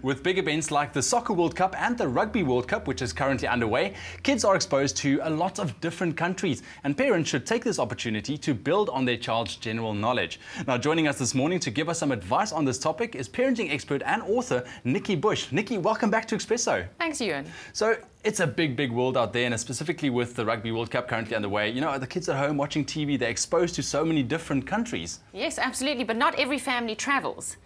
With big events like the Soccer World Cup and the Rugby World Cup, which is currently underway, kids are exposed to a lot of different countries, and parents should take this opportunity to build on their child's general knowledge. Now, joining us this morning to give us some advice on this topic is parenting expert and author Nikki Bush. Nikki, welcome back to eXpresso. Thanks, Ewan. So, it's a big world out there, and specifically with the Rugby World Cup currently underway. You know, the kids at home watching TV, they're exposed to so many different countries. Yes, absolutely, but not every family travels.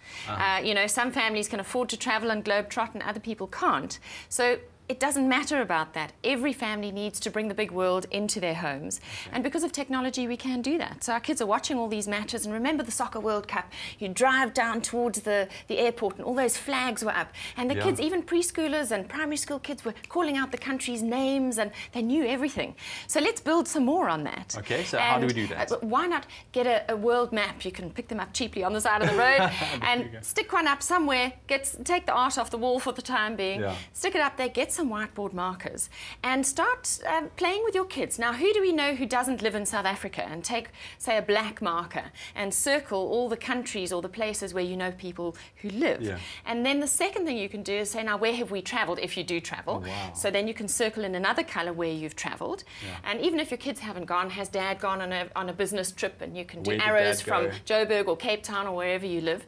You know, some families can afford to travel and globetrot and other people can't. So it doesn't matter about that. Every family needs to bring the big world into their homes. Okay. And because of technology, we can do that. So our kids are watching all these matches, and remember the Soccer World Cup. You drive down towards the airport and all those flags were up. And the kids, even preschoolers and primary school kids, were calling out the country's names, and they knew everything. So let's build some more on that. Okay, so how do we do that? Why not get a world map? You can pick them up cheaply on the side of the road and stick one up somewhere. Take the art off the wall for the time being. Stick it up there, get some whiteboard markers and start playing with your kids. Now, who do we know who doesn't live in South Africa? And take, say, a black marker and circle all the countries or the places where you know people who live. And then the second thing you can do is say, now, where have we traveled, if you do travel? So then you can circle in another colour where you've traveled. And even if your kids haven't gone, has Dad gone on a business trip, and you can do arrows from Joburg or Cape Town or wherever you live.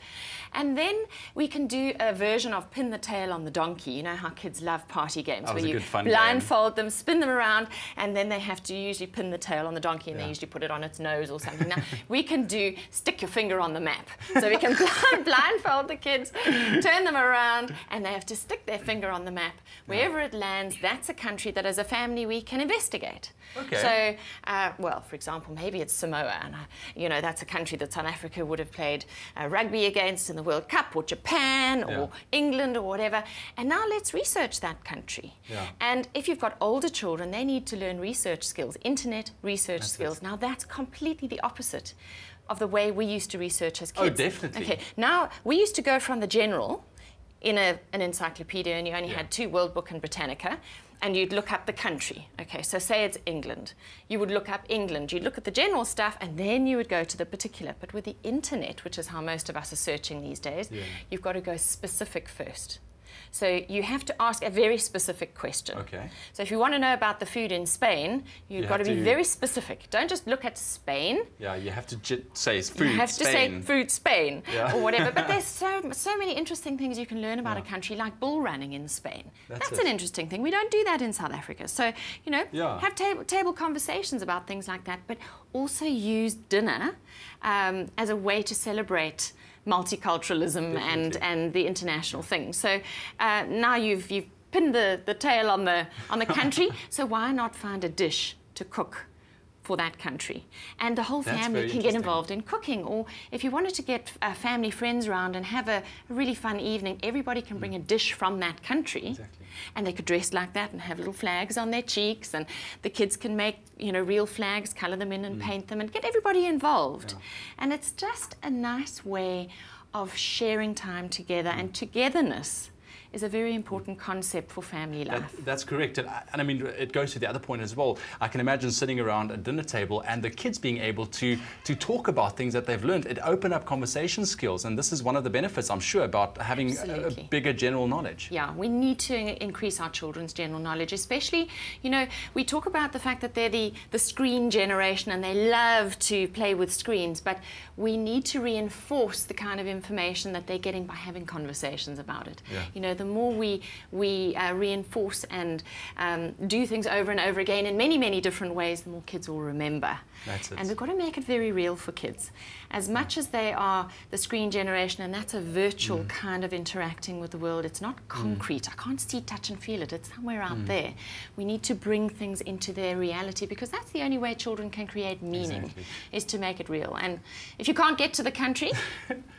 And then we can do a version of pin the tail on the donkey. You know how kids love party games where you blindfold them, spin them around, and then they have to usually pin the tail on the donkey, and they usually put it on its nose or something. Now, we can do stick your finger on the map. So we can blindfold the kids, turn them around, and they have to stick their finger on the map. Wherever it lands, that's a country that as a family we can investigate. So, well, for example, maybe it's Samoa, and you know, that's a country that South Africa would have played rugby against in the World Cup, or Japan, or England, or whatever. And now let's research that country. And if you've got older children, they need to learn research skills, internet research skills. Now, that's completely the opposite of the way we used to research as kids. Oh, definitely. Okay, now, we used to go from the general in an encyclopedia, and you only had 2, World Book and Britannica, and you'd look up the country. Okay, so say it's England. You would look up England, you'd look at the general stuff, and then you would go to the particular. But with the internet, which is how most of us are searching these days, you've got to go specific first. So you have to ask a very specific question. So if you want to know about the food in Spain, you've got to be very specific. Don't just look at Spain. You have to say food You have Spain. to say food Spain or whatever. But there's so many interesting things you can learn about a country, like bull running in Spain. That's an interesting thing. We don't do that in South Africa. So, you know, have table conversations about things like that, but also use dinner as a way to celebrate multiculturalism and the international thing. So now you've pinned the tail on the country, so why not find a dish to cook for that country? And the whole family can get involved in cooking. Or if you wanted to get family friends around and have a really fun evening, everybody can bring a dish from that country. And they could dress like that and have little flags on their cheeks, and the kids can make, you know, real flags, colour them in and paint them, and get everybody involved. And it's just a nice way of sharing time together, and togetherness is a very important concept for family life. That's correct. And I mean, it goes to the other point as well. I can imagine sitting around a dinner table and the kids being able to talk about things that they've learned. It opened up conversation skills, and this is one of the benefits, I'm sure, about having a bigger general knowledge. Yeah, we need to increase our children's general knowledge, especially, you know, we talk about the fact that they're the screen generation and they love to play with screens, but we need to reinforce the kind of information that they're getting by having conversations about it. You know, the more we reinforce and do things over and over again in many different ways, the more kids will remember. And we've got to make it very real for kids. As much as they are the screen generation, and that's a virtual kind of interacting with the world, it's not concrete. I can't see, touch and feel it. It's somewhere out there. We need to bring things into their reality, because that's the only way children can create meaning, is to make it real. And if you can't get to the country,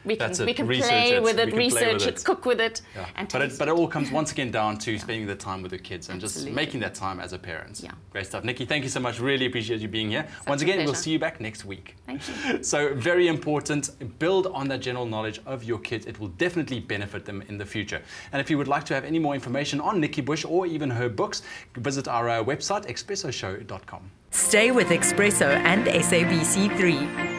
we can play with it, research it, cook with it, and taste But it all comes once again down to spending the time with the kids and just making that time as a parent. Great stuff. Nikki, thank you so much. Really appreciate you being here. Once again, we'll see you back next week. Thank you. So very important, build on that general knowledge of your kids. It will definitely benefit them in the future. And if you would like to have any more information on Nikki Bush or even her books, visit our website, eXpressoshow.com. Stay with eXpresso and SABC3.